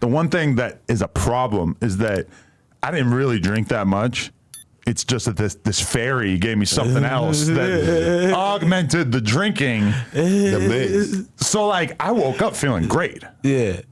the one thing that is a problem is that I didn't really drink that much. It's just that this fairy gave me something else that augmented the drinking. So like I woke up feeling great. Yeah.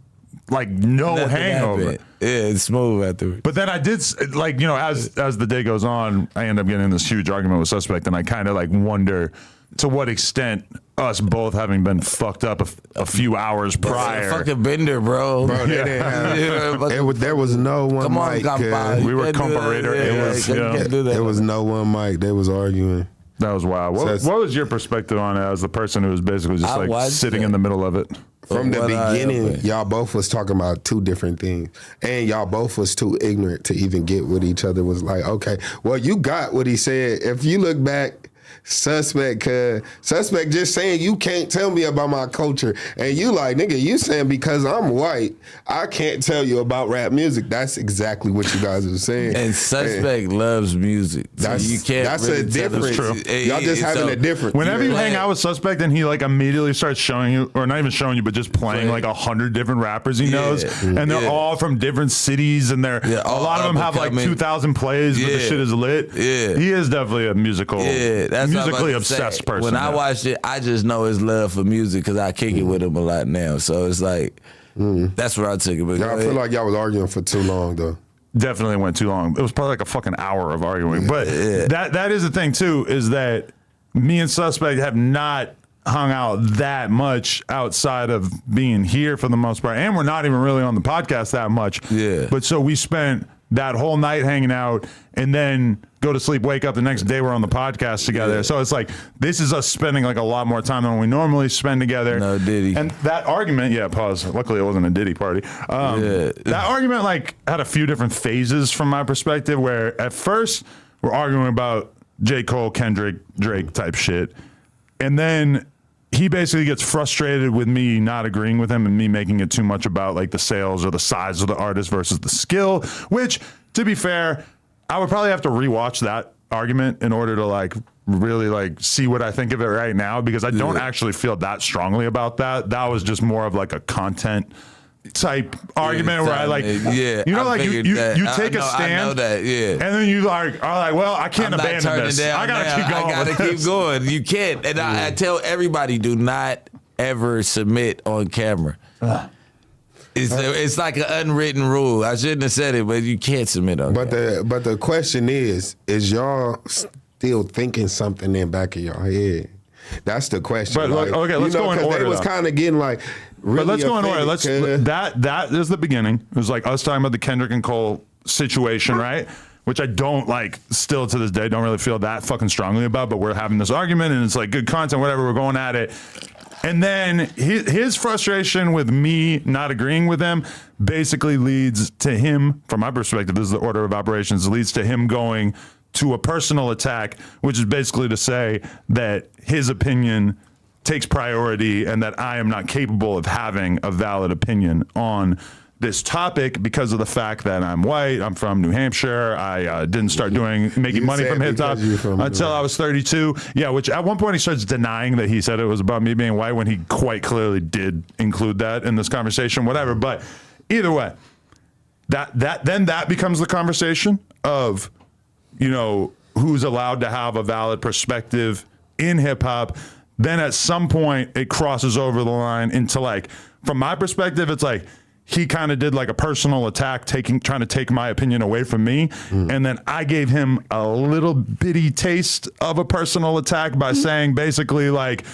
Like no Nothing hangover. happened. Yeah, it's smooth afterwards. But then I did, like, you know, as the day goes on, I end up getting in this huge argument with Suspect, and I kind of like wonder to what extent us both having been fucked up a few hours prior. Fucking bender, bro. Bro, they didn't have, there was no one Come on, mic. compa. We were comparator. There was no one mic. They was arguing. That was wild. What was your perspective on it as the person who was basically just like sitting in the middle of it? From the beginning, y'all both was talking about two different things. And y'all both was too ignorant to even get what each other was like. Okay, well, you got what he said. If you look back, Suspect just saying you can't tell me about my culture. And you like, nigga, you saying because I'm white, I can't tell you about rap music. That's exactly what you guys are saying. And Suspect loves music. So you can't that's really a difference. True. Y'all just having a difference. Whenever you hang out with Suspect and he like immediately starts showing you, or not even showing you, but just playing like 100 different rappers he knows, and they're all from different cities, and they're a lot of them have like 2,000 plays, but the shit is lit. Yeah. He is definitely a musical, that's musically obsessed person. When I watch it, I just know his love for music because I kick it with him a lot now. So it's like, that's where I took it. But I feel like y'all was arguing for too long, though. Definitely went too long. It was probably like a fucking hour of arguing. But that is the thing too, is that me and Suspect have not hung out that much outside of being here for the most part. And we're not even really on the podcast that much. Yeah. But so we spent that whole night hanging out and then go to sleep, wake up the next day, we're on the podcast together. Yeah. So it's like, this is us spending like a lot more time than we normally spend together. No Diddy. And that argument, pause. Luckily it wasn't a Diddy party. That argument like had a few different phases from my perspective, where at first we're arguing about J. Cole, Kendrick, Drake type shit. And then he basically gets frustrated with me not agreeing with him and me making it too much about like the sales or the size of the artist versus the skill, which, to be fair, I would probably have to rewatch that argument in order to like really like see what I think of it right now, because I don't actually feel that strongly about that. That was just more of like a content type argument where I like, you know, like you take a stand, I know that, and then you like are like, well, I can't abandon this. I gotta keep going. I gotta keep going. You can't. And I tell everybody, do not ever submit on camera. It's like an unwritten rule. I shouldn't have said it, but you can't submit on camera. But the question is y'all still thinking something in the back of your head? That's the question. But like, okay, let's go in order. They was kind of getting like, really but let's go in order. That is the beginning. It was like us talking about the Kendrick and Cole situation, right? Which I don't like, still to this day, don't really feel that fucking strongly about. But we're having this argument, and it's like good content, whatever. We're going at it. And then his frustration with me not agreeing with him basically leads to him, from my perspective, this is the order of operations, leads to him going to a personal attack, which is basically to say that his opinion takes priority and that I am not capable of having a valid opinion on this topic because of the fact that I'm white, I'm from New Hampshire, I didn't start making money from hip hop until I was 32. Yeah, which at one point he starts denying that he said it was about me being white when he quite clearly did include that in this conversation, whatever. But either way, that becomes the conversation of, you know, who's allowed to have a valid perspective in hip hop. Then at some point it crosses over the line into like, from my perspective, it's like he kind of did like a personal attack, trying to take my opinion away from me. And then I gave him a little bitty taste of a personal attack by saying basically like,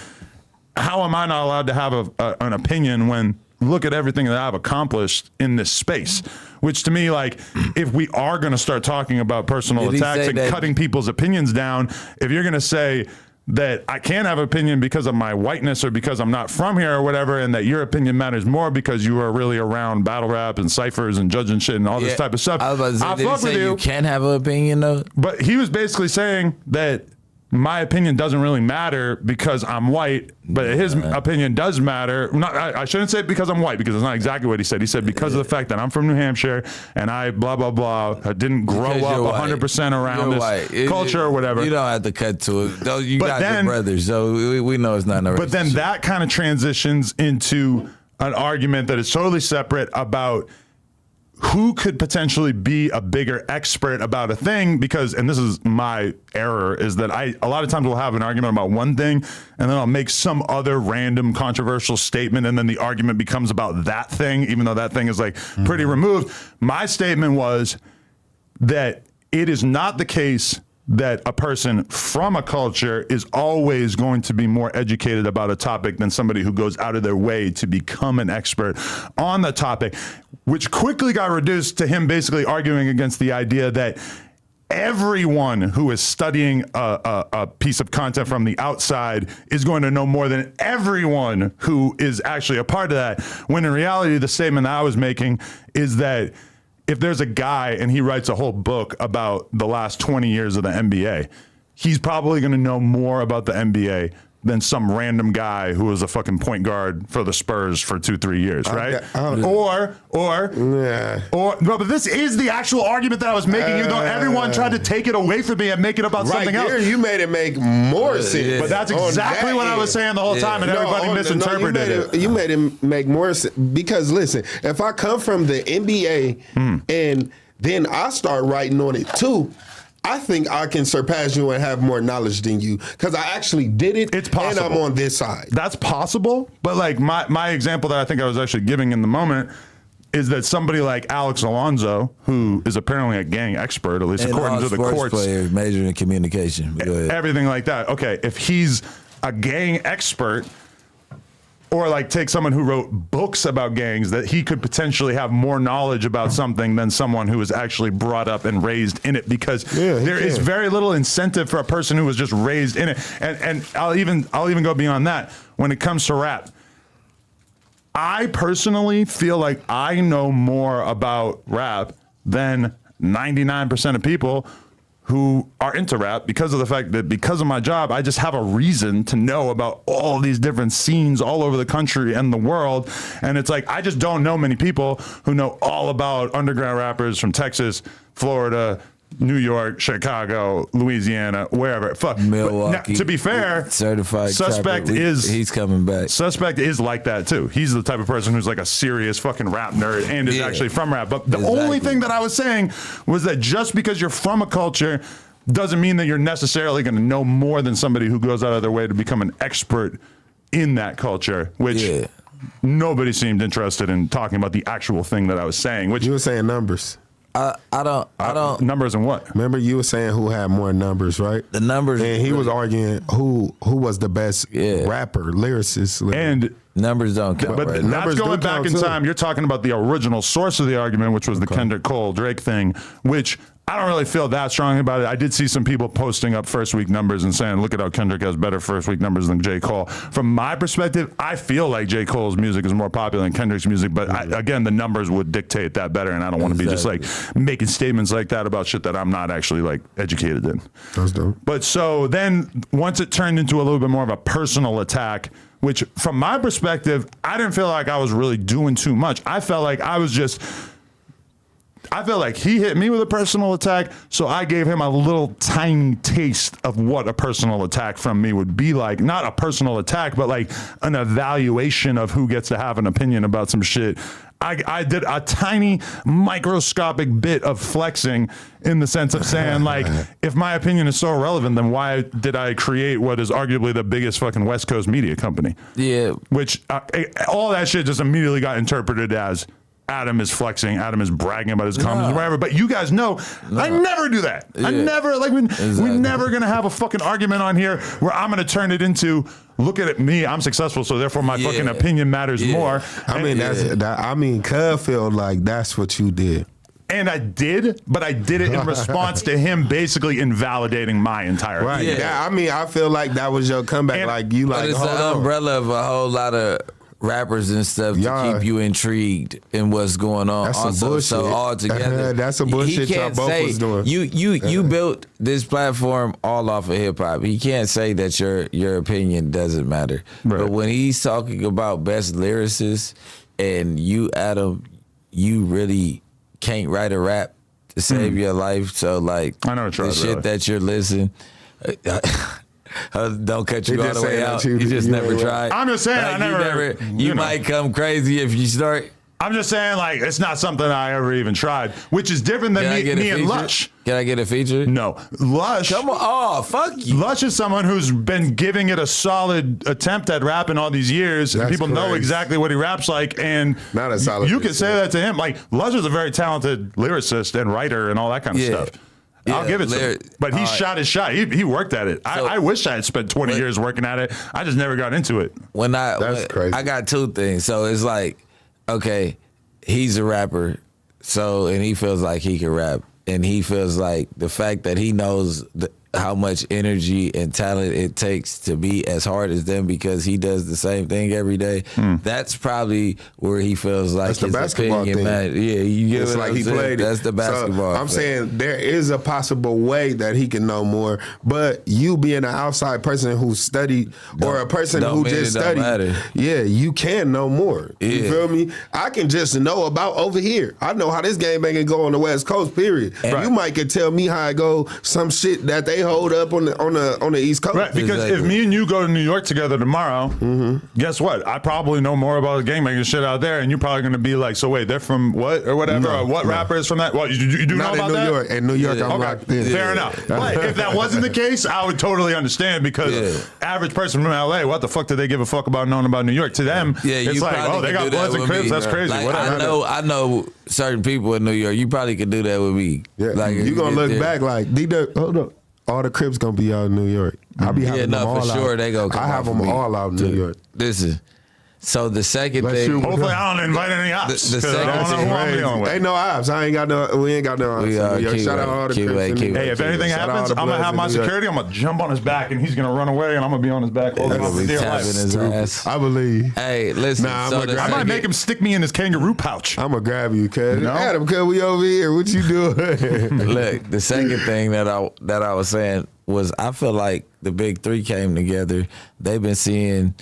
how am I not allowed to have an opinion when look at everything that I've accomplished in this space? Which to me, like, if we are going to start talking about personal attacks and cutting people's opinions down, if you're going to say that I can't have an opinion because of my whiteness or because I'm not from here or whatever, and that your opinion matters more because you are really around battle rap and ciphers and judging shit and all this type of stuff, I was about to say, did he say you can't have an opinion though? But he was basically saying that my opinion doesn't really matter because I'm white, but his opinion does matter. I shouldn't say because I'm white, because it's not exactly what he said. He said because of the fact that I'm from New Hampshire and I blah, blah, blah. I didn't grow up 100% around this culture or whatever. You don't have to cut to it. You got your brothers, so we know it's not no But then that kind of transitions into an argument that is totally separate about who could potentially be a bigger expert about a thing, because, and this is my error, is that a lot of times will have an argument about one thing and then I'll make some other random controversial statement and then the argument becomes about that thing, even though that thing is like pretty removed. My statement was that it is not the case that a person from a culture is always going to be more educated about a topic than somebody who goes out of their way to become an expert on the topic, which quickly got reduced to him basically arguing against the idea that everyone who is studying a piece of content from the outside is going to know more than everyone who is actually a part of that. When in reality, the statement that I was making is that if there's a guy and he writes a whole book about the last 20 years of the NBA, he's probably going to know more about the NBA than some random guy who was a fucking point guard for the Spurs for 2-3 years, right? No, but this is the actual argument that I was making, even though everyone tried to take it away from me and make it about something else. You made it make more sense. But that's exactly what I was saying the whole time, and everybody misinterpreted it. You made it make more sense because listen, if I come from the NBA and then I start writing on it too, I think I can surpass you and have more knowledge than you because I actually did it. It's possible. And I'm on this side. That's possible, but like my example that I think I was actually giving in the moment is that somebody like Alex Alonso, who is apparently a gang expert, at least according to the courts, players majoring in communication, everything like that. Okay, if he's a gang expert, or like take someone who wrote books about gangs, that he could potentially have more knowledge about something than someone who was actually brought up and raised in it, because there is very little incentive for a person who was just raised in it. And I'll even go beyond that. When it comes to rap, I personally feel like I know more about rap than 99% of people who are into rap, because of the fact that because of my job, I just have a reason to know about all these different scenes all over the country and the world. And it's like, I just don't know many people who know all about underground rappers from Texas, Florida, New York, Chicago, Louisiana, wherever. Fuck. Milwaukee. Now, to be fair, certified Suspect trapper. He's coming back. Suspect is like that too. He's the type of person who's like a serious fucking rap nerd and is actually from rap. But the only thing that I was saying was that just because you're from a culture doesn't mean that you're necessarily going to know more than somebody who goes out of their way to become an expert in that culture, which nobody seemed interested in talking about the actual thing that I was saying. Which you were saying numbers. I don't. Numbers and what? Remember you were saying who had more numbers, right? The numbers. And he was arguing who was the best rapper, lyricist. And numbers don't count. But right? that's going back in time. You're talking about the original source of the argument, which was the Kendrick Cole Drake thing, which I don't really feel that strongly about it. I did see some people posting up first week numbers and saying, look at how Kendrick has better first week numbers than J. Cole. From my perspective, I feel like J. Cole's music is more popular than Kendrick's music, but again, the numbers would dictate that better, and I don't want to be just like making statements like that about shit that I'm not actually like educated in. That's dope. But so then once it turned into a little bit more of a personal attack, which from my perspective, I didn't feel like I was really doing too much. I felt like he hit me with a personal attack, so I gave him a little tiny taste of what a personal attack from me would be like. Not a personal attack, but like an evaluation of who gets to have an opinion about some shit. I did a tiny microscopic bit of flexing in the sense of saying, like, if my opinion is so relevant, then why did I create what is arguably the biggest fucking West Coast media company? Yeah. Which all that shit just immediately got interpreted as Adam is flexing, Adam is bragging about his comments, or whatever. But you guys know, I never do that. I never, like, we're never going to have a fucking argument on here where I'm going to turn it into, look at me, I'm successful, so therefore my fucking opinion matters more. I mean, Cub feel like that's what you did. And I did, but I did it in response to him basically invalidating my entire opinion. Yeah, I mean, I feel like that was your comeback. And, like, you like, it's the umbrella of a whole lot of rappers and stuff to keep you intrigued in what's going on. That's some bullshit. So all together, that's some bullshit y'all both was doing. You built this platform all off of hip hop. He can't say that your opinion doesn't matter. Right. But when he's talking about best lyricists, and you, Adam, you really can't write a rap to save your life. So like, I know the shit that you're listening. Don't cut you He all just the way saying out. that You just you never ain't- tried. I'm just saying, I never- You you know. might come crazy if you start. I'm just saying, like, it's not something I ever even tried, which is different than Can I get a me and feature? Lush. Can I get a feature? No, Lush. Come on. Oh, fuck you. Lush is someone who's been giving it a solid attempt at rapping all these years, and That's people know crazy. exactly what he raps like. And Not a solid you can say attempt. that to him. Like, Lush is a very talented lyricist and writer and all that kind of Yeah. stuff. I'll Yeah, give it to him. But he all right. shot his shot. He worked at it. So- I wish I had spent 20 years working at it. I just never got into it. That's crazy. I got two things. So it's like, okay, he's a rapper, and he feels like he can rap, and he feels like the fact that he knows how much energy and talent it takes to be as hard as them because he does the same thing every day. That's probably where he feels like That's the his basketball opinion thing. matters. Yeah, you get It's what like I'm he saying? played it. That's the basketball. So I'm thing. saying there is a possible way that he can know more, but you being an outside person who studied or a person don't who mean just it don't studied, matter. yeah, you can know more. You Yeah. feel me? I can just know about over here. I know how this game ain't gonna go on the West Coast. Period. Right. You might could tell me how it go. Some shit that they hold up on the East Coast. Right, because if Exactly. me and you go to New York together tomorrow, guess what? I probably know more about the gangbanging shit out there, and you're probably going to be like, so wait, they're from what or whatever? No, or what no. rapper is from that? Well, you do Not know in about New that? York. In New York, Yeah. I'm Okay, locked in. fair enough. But if that wasn't the case, I would totally understand because Yeah. average person from LA, what the fuck do they give a fuck about knowing about New York? To them, Yeah, it's you like, probably oh, they could got do that Bloods and with Crips. me. That's crazy. Like, Whatever. I know certain people in New York. You probably could do that with me. Yeah, Like you gonna get look there. back like D-Dub, hold up. All the Crips gonna be out in New York. I'll be having no, them for all sure out. they gonna come I have out them for me. all out in New York. Listen. So the second Bless thing, you. Hopefully, I don't invite any ops. The 'cause I don't second know who I'm Crazy. dealing with. Ain't no ops. I ain't got no. We ain't got no ops. We in are New York. keep Shout it, out all the keep Crips it, in keep New it. Hey, York. if anything Shout out all happens, the I'm gonna Bloods have in my New York. security. I'm gonna jump on his back, and he's gonna run away, and I'm gonna be on his back holding Gonna on for be dear tapping life. his ass. I believe. Hey, listen. Nah, so I'ma the grab- I might second- make him stick me in his kangaroo pouch. I'm gonna grab you, cuz. No. Adam, cuz we over here. What you doing? Look, the second thing that I was saying was I feel like the big three came together. They've been seeing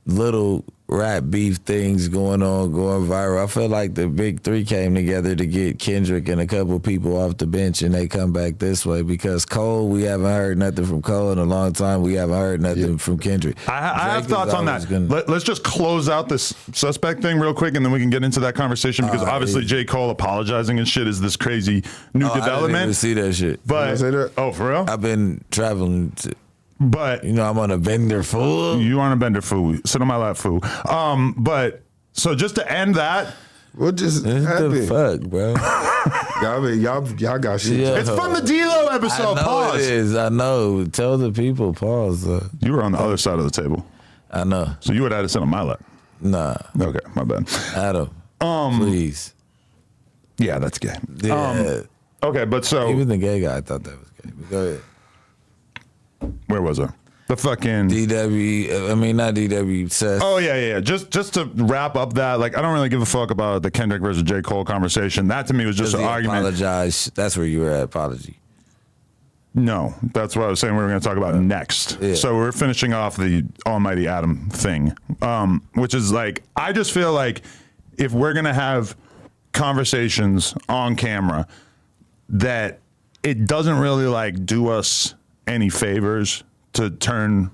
little rap beef things going viral. I feel like the big three came together to get Kendrick and a couple people off the bench, and they come back this way because Cole, we haven't heard nothing from Cole in a long time. We haven't heard nothing from Kendrick. I have Drake thoughts is on always that. gonna- Let's just close out this suspect thing real quick, and then we can get into that conversation because obviously yeah. J. Cole apologizing and shit is this crazy new I didn't even development. see that shit. But Say that? oh, for real? I've been traveling to, But I'm on a bender fool. you aren't a bender fool. Sit on my lap, fool. But so just to end that, What just What the happened? fuck, bro? I mean, y'all got shit. Yeah. it's from the D-Lo I episode. know Pause. it is. I know. Tell the people. Pause. You were on the other side of the table, I know. so you would have had to sit on my lap. Nah, Okay, my bad. Adam. Please. Yeah, that's gay. Yeah. Okay, but so Even the gay guy thought that was gay. But go ahead. where was I? The fucking. DW. I mean, not DW. Seth. Oh yeah. Just to wrap up that, like, I don't really give a fuck about the Kendrick versus J. Cole conversation. That to me was just Does an he argument. apologize? That's where you were at. Apology. No, that's what I was saying. We were going to talk about next. Yeah. So we're finishing off the Almighty Adam thing, which is like, I just feel like if we're going to have conversations on camera, that it doesn't really like do us any favors to turn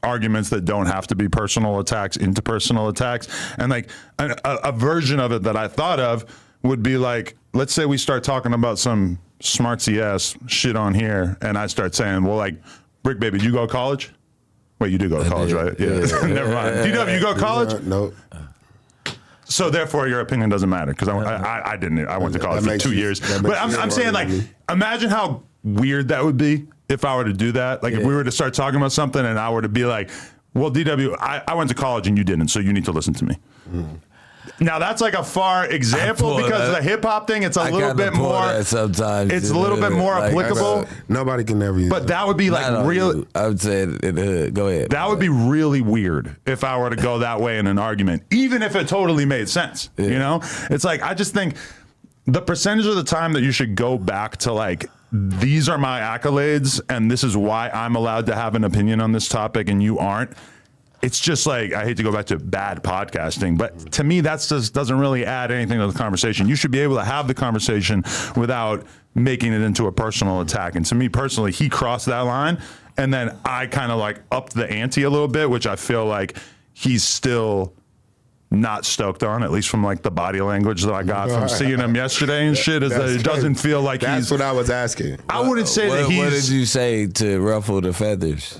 arguments that don't have to be personal attacks into personal attacks. And like a version of it that I thought of would be like, let's say we start talking about some smartsy ass shit on here, and I start saying, well, like, Brick Baby, you go to college? Wait, you do go to college, right? Yeah. Never mind. DW, you go to college? No. So therefore, your opinion doesn't matter because I didn't. I went to college That for makes 2 you- years. that But makes you I'm saying, smarter like, than me. imagine how weird that would be if I were to do that. Like, if we were to start talking about something and I were to be like, well, DW, I went to college and you didn't, so you need to listen to me. Now, that's like a far example pull because that. the hip hop thing, it's a I little kinda bit pull more. that sometimes. It's a little bit more Like, applicable. Nobody can ever use But that would be not like on real. you. I would say it in the hood. Go ahead. That would be really weird if I were to go that way in an argument, even if it totally made sense. You know, it's like, I just think the percentage of the time that you should go back to like, these are my accolades and this is why I'm allowed to have an opinion on this topic and you aren't. It's just like, I hate to go back to bad podcasting, but to me, that's just doesn't really add anything to the conversation. You should be able to have the conversation without making it into a personal attack. And to me personally, he crossed that line. And then I kind of like upped the ante a little bit, which I feel like he's still not stoked on, at least from like the body language that I got from seeing him yesterday and shit, is that it doesn't feel like That's what I was asking. I wouldn't say that he's... What did you say to ruffle the feathers?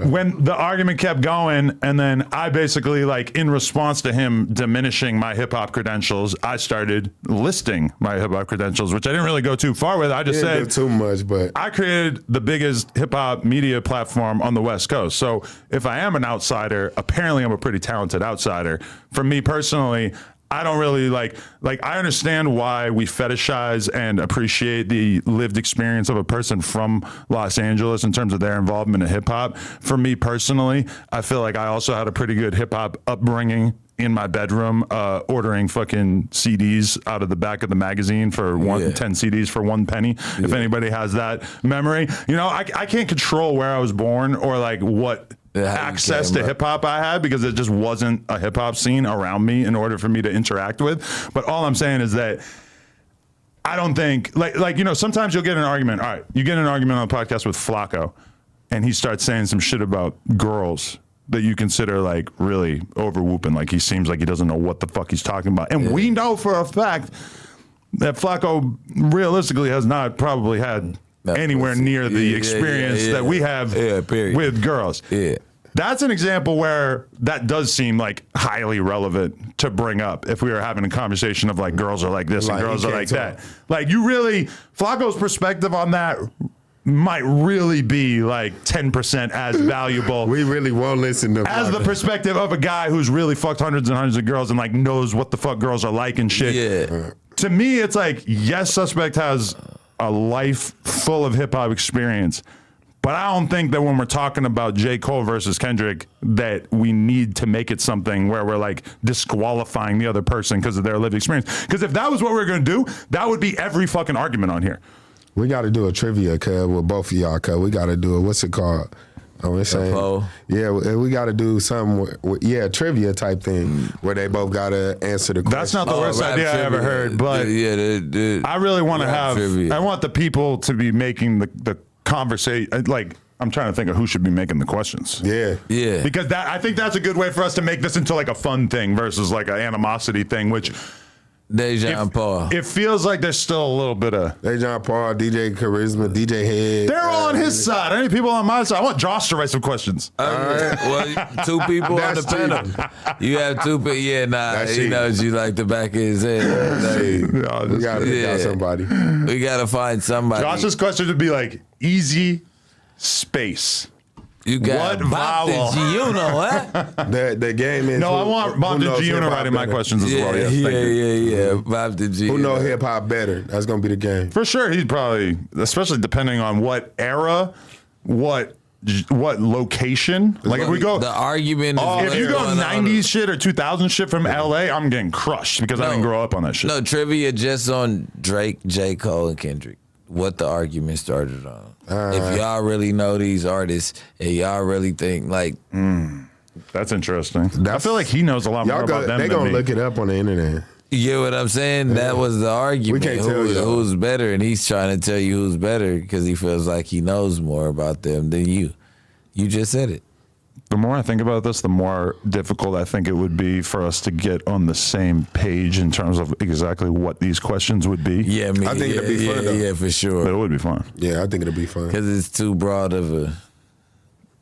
When the argument kept going, and then I basically, like, in response to him diminishing my hip-hop credentials, I started listing my hip-hop credentials, which I didn't really go too far with. I just Didn't said... do too much, but I created the biggest hip-hop media platform on the West Coast. So if I am an outsider, apparently I'm a pretty talented outsider. For me personally, I don't really like I understand why we fetishize and appreciate the lived experience of a person from Los Angeles in terms of their involvement in hip hop. For me personally, I feel like I also had a pretty good hip hop upbringing in my bedroom, ordering fucking CDs out of the back of the magazine for 10 CDs for 1 penny. If anybody has that memory, you know, I can't control where I was born or like what access to hip hop I had, because it just wasn't a hip hop scene around me in order for me to interact with. But all I'm saying is that I don't think like, you know, sometimes you'll get an argument. All right, you get an argument on a podcast with Flacco and he starts saying some shit about girls that you consider like really over whooping. Like he seems like he doesn't know what the fuck he's talking about. And we know for a fact that Flacco realistically has not probably had anywhere near the experience that we have with girls. Yeah. That's an example where that does seem like highly relevant to bring up if we were having a conversation of like girls are like this and girls are like that. Like you really, Flacco's perspective on that might really be like 10% as valuable. We really won't listen to as the perspective of a guy who's really fucked hundreds and hundreds of girls and like knows what the fuck girls are like and shit. Yeah. To me, it's like, yes, Suspect has a life full of hip hop experience, but I don't think that when we're talking about J. Cole versus Kendrick that we need to make it something where we're like disqualifying the other person because of their lived experience. Because if that was what we were going to do, that would be every fucking argument on here. We got to do a trivia, cuz, with both of y'all, cuz. We got to do it. What's it called? We're saying, yeah, we got to do something, trivia type thing where they both got to answer the question. That's not the worst idea I ever heard, but I really want to have, I want the people to be making the conversation, like, I'm trying to think of who should be making the questions. Yeah. Yeah. Because I think that's a good way for us to make this into like a fun thing versus like an animosity thing, which... Dejan Paul. It feels like there's still a little bit of Dejan Paul, DJ Charisma, DJ Head. They're all on his side. I need people on my side. I want Josh to write some questions. Well, 2 people on the panel. You have 2 people. Yeah, he knows you like the back of his head. We got to pick out somebody. We got to find somebody. Josh's question would be like easy space. You got what vowel? You know what? The game is. No, I want Bob the Giuno writing my questions as well. Yes, yeah. Bob the Giuno. Who know hip hop better? That's gonna be the game. For sure, he's probably, especially depending on what era, what location. Like if we go the argument. If you go 90s shit or 2000 shit from LA, I'm getting crushed because I didn't grow up on that shit. No trivia just on Drake, J. Cole, and Kendrick. What the argument started on. If y'all really know these artists and y'all really think like, that's interesting. I feel like he knows a lot more about them. They than gonna me. look it up on the internet. You get what I'm saying? Yeah. That was the argument. We can't tell you who's better, and he's trying to tell you who's better because he feels like he knows more about them than you. You just said it. The more I think about this, the more difficult I think it would be for us to get on the same page in terms of exactly what these questions would be. Yeah, I think it'd be fun. Yeah, for sure. But it would be fun. Yeah, I think it'll be fun because it's too broad of a.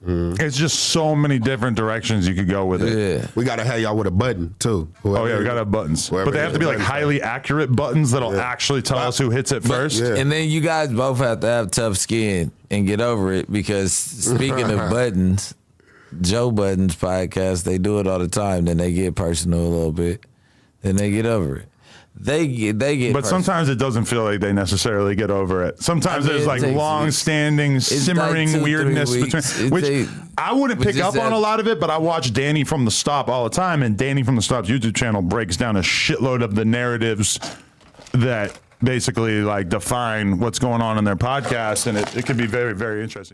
It's just so many different directions you could go with it. Yeah. We gotta have y'all with a button too. Oh yeah, we gotta have buttons, but they have to be like highly accurate buttons that'll actually tell us who hits it first. Yeah. And then you guys both have to have tough skin and get over it because speaking of buttons. Joe Budden's podcast, they do it all the time. Then they get personal a little bit. Then they get over it. They get. But sometimes it doesn't feel like they necessarily get over it. Sometimes there's like long-standing, simmering like weirdness between. Which I wouldn't pick up on a lot of it, but I watch Danny from the Stop all the time, and Danny from the Stop's YouTube channel breaks down a shitload of the narratives that basically like define what's going on in their podcast, and it could be very, very interesting.